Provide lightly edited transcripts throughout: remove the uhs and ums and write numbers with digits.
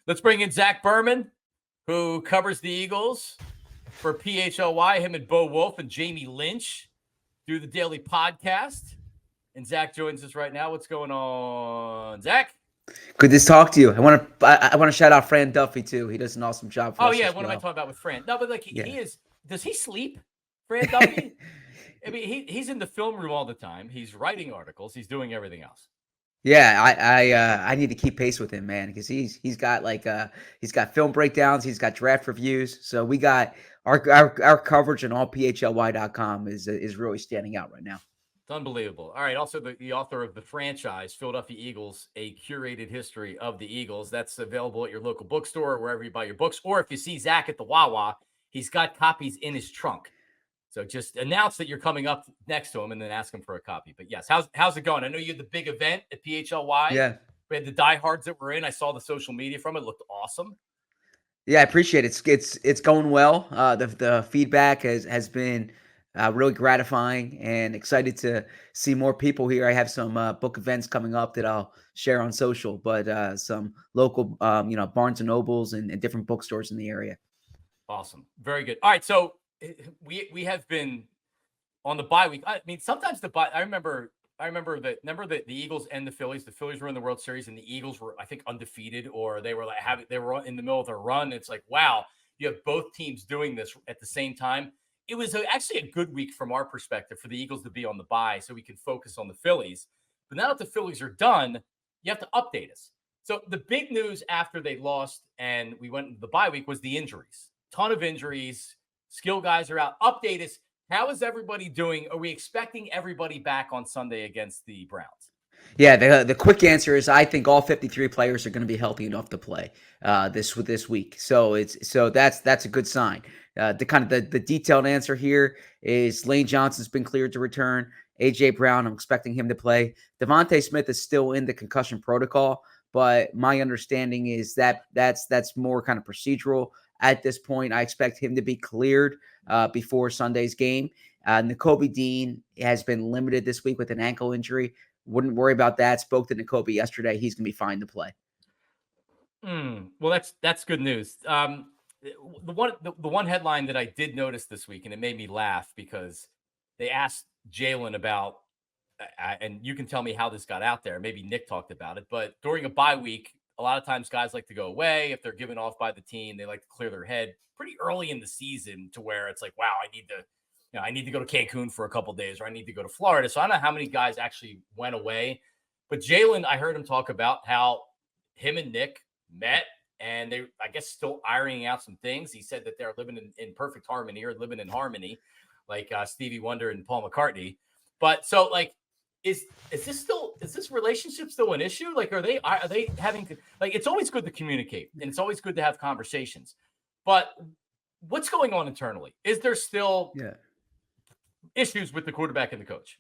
Let's bring in Zach Berman, who covers the Eagles for PHLY. Him and Bo Wolf and Jamie Lynch do the daily podcast. And Zach joins us right now. What's going on, Zach? Good to talk to you. I want to shout out Fran Duffy too. He does an awesome job for us. Oh yeah, as what well. am I talking about with Fran? No, but like Yeah. he is. Does he sleep, Fran Duffy? I mean, he's in the film room all the time. He's writing articles. He's doing everything else. Yeah, I need to keep pace with him, man, because he's got he's got film breakdowns, he's got draft reviews. So we got our coverage on allphly.com is really standing out right now. It's unbelievable. All right. Also, the author of The Franchise, Philadelphia Eagles, a curated history of the Eagles. That's available at your local bookstore, wherever you buy your books. Or if you see Zach at the Wawa, he's got copies in his trunk. So just announce that you're coming up next to him and then ask him for a copy. But yes, how's it going? I know you had the big event at PHLY. Yeah. We had the diehards that were in. I saw the social media from it. It looked awesome. Yeah, I appreciate it. It's going well. The feedback has been really gratifying, and excited to see more people here. I have some book events coming up that I'll share on social, but some local Barnes and Nobles and different bookstores in the area. Awesome, very good. All right, so we have been on the bye week. I mean, sometimes the bye. I remember that the Eagles and the Phillies. The Phillies were in the World Series, and the Eagles were, I think, undefeated, or they were they were in the middle of their run. It's like, wow, you have both teams doing this at the same time. It was actually a good week from our perspective for the Eagles to be on the bye, so we can focus on the Phillies. But now that the Phillies are done, you have to update us. So the big news after they lost and we went into the bye week was the injuries. Ton of injuries. Skill guys are out. Update us. How is everybody doing? Are we expecting everybody back on Sunday against the Browns? Yeah, the quick answer is I think all 53 players are going to be healthy enough to play this week. So that's a good sign. The detailed answer here is Lane Johnson's been cleared to return. AJ Brown, I'm expecting him to play. Devontae Smith is still in the concussion protocol, but my understanding is that that's more kind of procedural at this point. I expect him to be cleared before Sunday's game. Nakobe Dean has been limited this week with an ankle injury. Wouldn't worry about that. Spoke to Nakobe yesterday. He's going to be fine to play. Well, that's good news. The one headline that I did notice this week, and it made me laugh because they asked Jalen about, and you can tell me how this got out there. Maybe Nick talked about it, but during a bye week, a lot of times guys like to go away. If they're given off by the team, they like to clear their head pretty early in the season to where it's like, wow, I need to go to Cancun for a couple days, or I need to go to Florida. So I don't know how many guys actually went away, but Jalen, I heard him talk about how him and Nick met, and they, I guess, still ironing out some things. He said that they're living in perfect harmony, or living in harmony, like Stevie Wonder and Paul McCartney. But so, like, is this relationship still an issue? Like, are they having to, like, it's always good to communicate, and it's always good to have conversations, but what's going on internally? Is there still issues with the quarterback and the coach?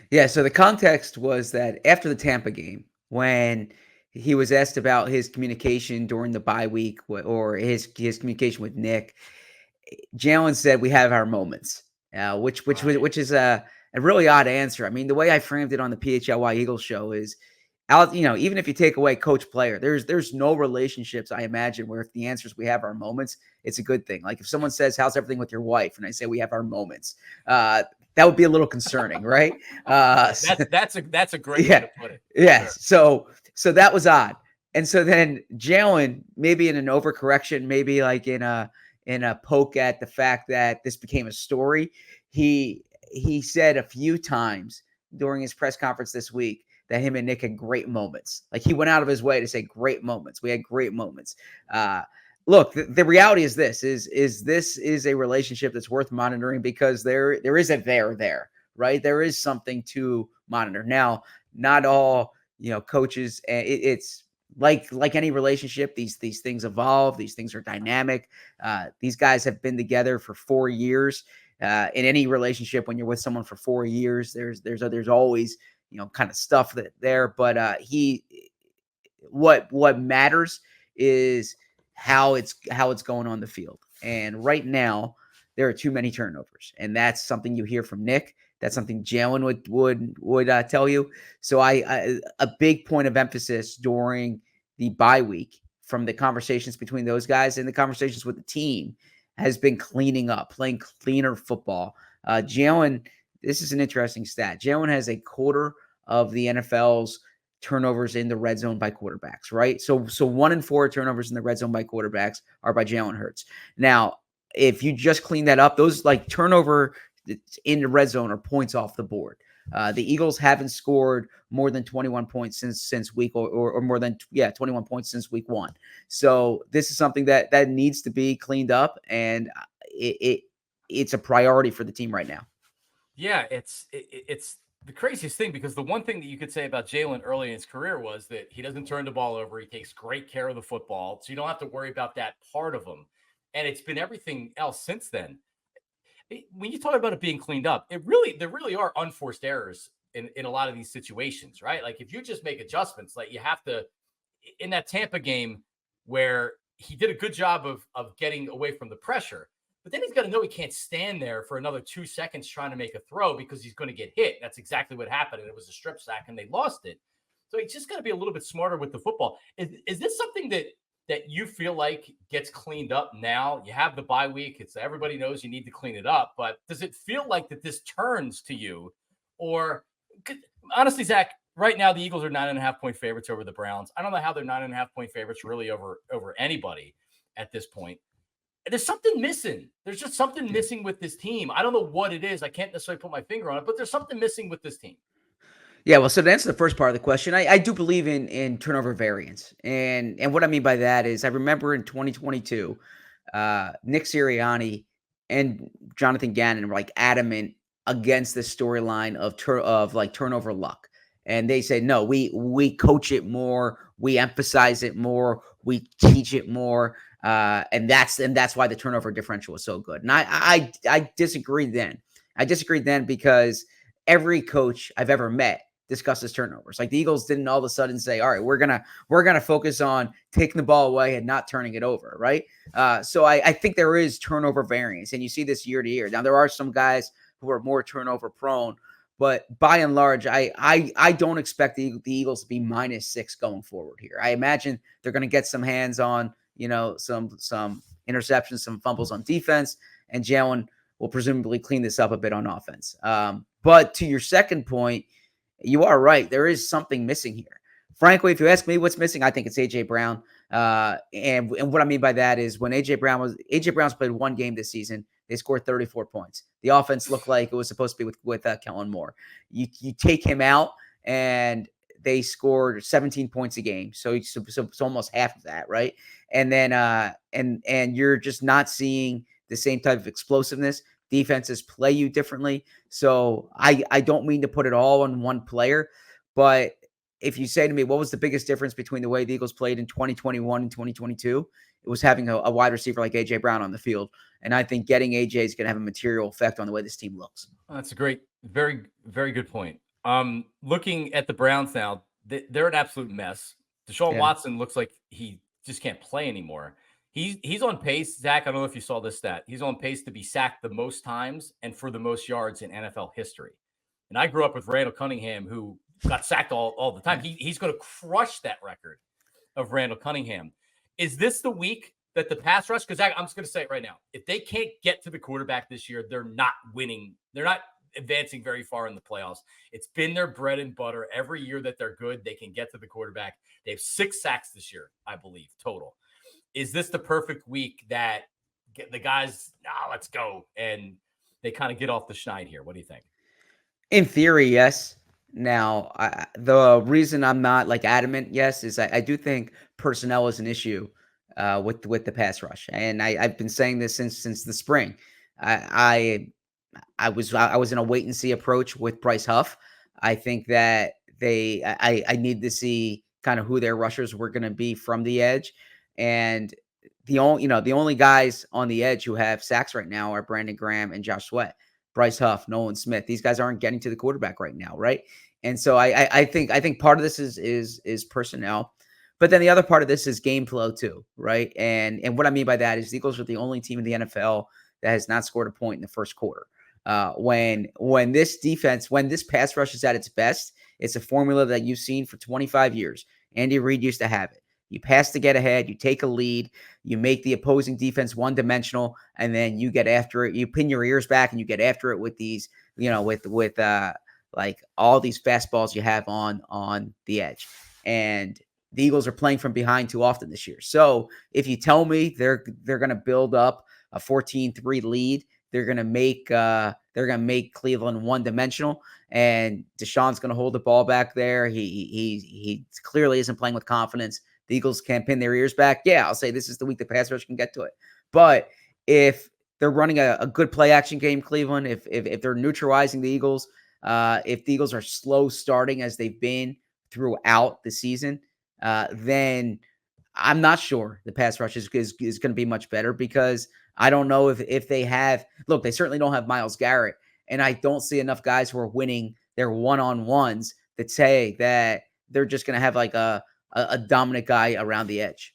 Yeah, so the context was that after the Tampa game, when he was asked about his communication during the bye week or his communication with Nick, Jalen said, "We have our moments," which is a really odd answer. I mean, the way I framed it on the PHLY Eagles show is, even if you take away coach player, there's no relationships, I imagine, where if the answer is we have our moments, it's a good thing. Like if someone says, "How's everything with your wife?" and I say we have our moments, that would be a little concerning, right? That's a great way to put it. Yeah. Sure. So that was odd. And so then Jalen, maybe in an overcorrection, maybe like in a poke at the fact that this became a story, he said a few times during his press conference this week that him and Nick had great moments. Like he went out of his way to say great moments. We had great moments. Look, the reality is this is a relationship that's worth monitoring because there is a there, right? There is something to monitor. Now, not all, coaches, it's like any relationship, these things evolve, these things are dynamic. These guys have been together for 4 years. In any relationship, when you're with someone for 4 years, there's always, kind of stuff there. But what matters is how it's going on the field. And right now, there are too many turnovers, and that's something you hear from Nick. That's something Jalen would tell you. So a big point of emphasis during the bye week from the conversations between those guys and the conversations with the team has been cleaning up, playing cleaner football. Jalen, this is an interesting stat. Jalen has a quarter of the NFL's turnovers in the red zone by quarterbacks, right? So 1 in 4 turnovers in the red zone by quarterbacks are by Jalen Hurts. Now, if you just clean that up, those like turnover in the red zone are points off the board. The Eagles haven't scored more than 21 points since week or more than 21 points since week 1. So this is something that needs to be cleaned up, and it's a priority for the team right now. Yeah, it's the craziest thing, because the one thing that you could say about Jalen early in his career was that he doesn't turn the ball over. He takes great care of the football, so you don't have to worry about that part of him. And it's been everything else since then. When you talk about it being cleaned up, there really are unforced errors in a lot of these situations, right? Like if you just make adjustments, like you have to, in that Tampa game where he did a good job of getting away from the pressure, but then he's got to know he can't stand there for another 2 seconds trying to make a throw because he's going to get hit. That's exactly what happened, and it was a strip sack, and they lost it. So he's just got to be a little bit smarter with the football. Is this something that you feel like gets cleaned up now? You have the bye week. It's everybody knows you need to clean it up, but does it feel like that this turns to you? Or honestly, Zach, right now the Eagles are 9.5-point favorites over the Browns. I don't know how they're 9.5-point favorites really over anybody at this point. There's something missing. There's just something missing with this team. I don't know what it is. I can't necessarily put my finger on it, but there's something missing with this team. Yeah, well, so to answer the first part of the question, I do believe in turnover variance. And what I mean by that is I remember in 2022, Nick Sirianni and Jonathan Gannon were like adamant against the storyline of like turnover luck. And they said, no, we coach it more, we emphasize it more, we teach it more. And that's why the turnover differential was so good. And I disagreed then. I disagreed then because every coach I've ever met discusses turnovers. Like the Eagles didn't all of a sudden say, all right, we're gonna focus on taking the ball away and not turning it over, right? So I think there is turnover variance, and you see this year to year. Now there are some guys who are more turnover prone, but by and large, I don't expect the Eagles to be -6 going forward here. I imagine they're going to get some hands on, some interceptions, some fumbles on defense, and Jalen will presumably clean this up a bit on offense. But to your second point, you are right. There is something missing here. Frankly, if you ask me what's missing, I think it's A.J. Brown. And what I mean by that is when A.J. Brown's played one game this season, they scored 34 points. The offense looked like it was supposed to be with Kellen Moore. You take him out, and they scored 17 points a game. So almost half of that, right? And then and you're just not seeing the same type of explosiveness. Defenses play you differently. So I don't mean to put it all on one player, but if you say to me, what was the biggest difference between the way the Eagles played in 2021 and 2022? It was having a wide receiver like A.J. Brown on the field. And I think getting A.J. is going to have a material effect on the way this team looks. That's a great, very, very good point. Looking at the Browns now, they're an absolute mess. Deshaun Watson looks like he just can't play anymore. He's on pace, Zach. I don't know if you saw this stat. He's on pace to be sacked the most times and for the most yards in NFL history. And I grew up with Randall Cunningham, who got sacked all the time. He's going to crush that record of Randall Cunningham. Is this the week that the pass rush? Because I'm just going to say it right now. If they can't get to the quarterback this year, they're not winning. They're not advancing very far in the playoffs. It's been their bread and butter. Every year that they're good, they can get to the quarterback. They have 6 sacks this year, I believe, total. Is this the perfect week that the guys, let's go, and they kind of get off the schneid here? What do you think? In theory, yes. Now, the reason I'm not like adamant yes is I do think personnel is an issue with the pass rush, and I've been saying this since the spring. I was in a wait and see approach with Bryce Huff. I think that I need to see kind of who their rushers were going to be from the edge, and the only guys on the edge who have sacks right now are Brandon Graham and Josh Sweat. Bryce Huff, Nolan Smith. These guys aren't getting to the quarterback right now, right? And so I think part of this is personnel, but then the other part of this is game flow too, right? And what I mean by that is the Eagles are the only team in the NFL that has not scored a point in the first quarter. When this pass rush is at its best, it's a formula that you've seen for 25 years. Andy Reid used to have it. You pass to get ahead, you take a lead, you make the opposing defense one-dimensional, and then you get after it. You pin your ears back and you get after it with these, with like all these fastballs you have on the edge. And the Eagles are playing from behind too often this year. So if you tell me they're going to build up a 14-3 lead, they're going to make Cleveland one-dimensional, and Deshaun's going to hold the ball back there. He clearly isn't playing with confidence. The Eagles can't pin their ears back. Yeah, I'll say this is the week the pass rush can get to it. But if they're running a good play action game, Cleveland, if they're neutralizing the Eagles, if the Eagles are slow starting as they've been throughout the season, then I'm not sure the pass rush is going to be much better, because I don't know if they have – look, they certainly don't have Myles Garrett, and I don't see enough guys who are winning their one-on-ones that say that they're just going to have like a dominant guy around the edge.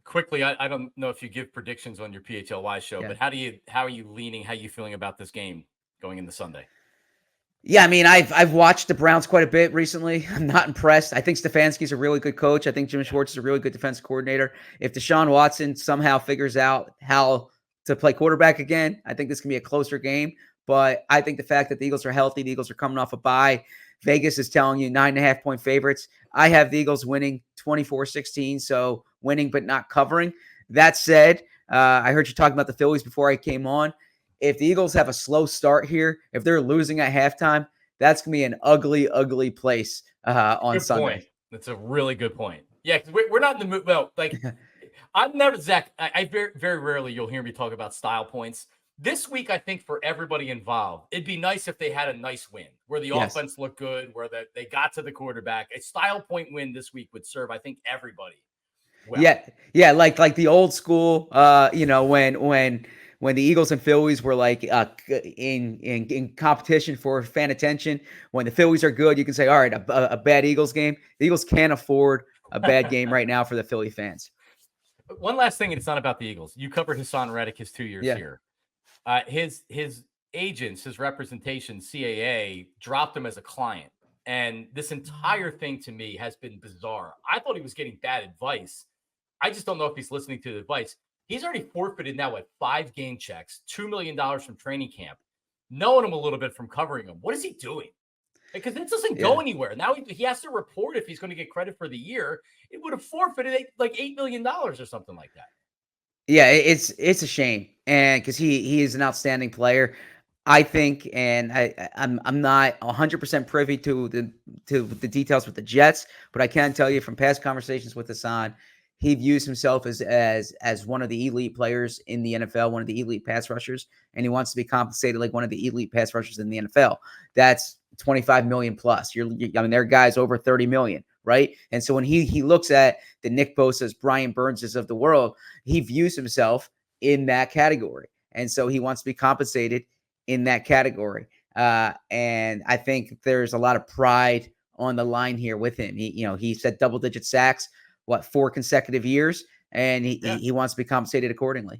Quickly, I don't know if you give predictions on your PHLY show, but how are you leaning? How are you feeling about this game going into Sunday? Yeah, I mean, I've watched the Browns quite a bit recently. I'm not impressed. I think Stefanski's a really good coach. I think Jim Schwartz is a really good defensive coordinator. If Deshaun Watson somehow figures out how to play quarterback again, I think this can be a closer game. But I think the fact that the Eagles are healthy, the Eagles are coming off a bye. Vegas is telling you 9.5-point favorites. I have the Eagles winning 24-16, so winning but not covering. That said, I heard you talking about the Phillies before I came on. If the Eagles have a slow start here, if they're losing at halftime, that's going to be an ugly, ugly place on good Sunday. Point. That's a really good point. Yeah, because we're not in the mood. Well, like, I'm never, Zach, I very, very rarely you'll hear me talk about style points. This week, I think for everybody involved, it'd be nice if they had a nice win where the offense looked good, where they got to the quarterback. A style point win this week would serve, I think, everybody well. Yeah, like the old school, when the Eagles and Phillies were like in competition for fan attention. When the Phillies are good, you can say, all right, a bad Eagles game. The Eagles can't afford a bad game right now for the Philly fans. One last thing, and it's not about the Eagles. You covered Hassan Reddick his 2 years here. His agents, his representation, CAA, dropped him as a client. And this entire thing to me has been bizarre. I thought he was getting bad advice. I just don't know if he's listening to the advice. He's already forfeited now at 5 game checks, $2 million from training camp, knowing him a little bit from covering him. What is he doing? Because it doesn't go anywhere. Now he has to report if he's going to get credit for the year. It would have forfeited like $8 million or something like that. Yeah, it's a shame, and because he is an outstanding player, I think, and I'm not 100% privy to the details with the Jets, but I can tell you from past conversations with Hassan, he views himself as one of the elite players in the NFL, one of the elite pass rushers, and he wants to be compensated like one of the elite pass rushers in the NFL. That's 25 million plus. I mean, there are guys over 30 million, right? And so when he looks at the Nick Bosa's, Brian Burns's of the world, he views himself in that category, and so he wants to be compensated in that category. And I think there's a lot of pride on the line here with him. He said double-digit sacks, 4 consecutive years, and he wants to be compensated accordingly.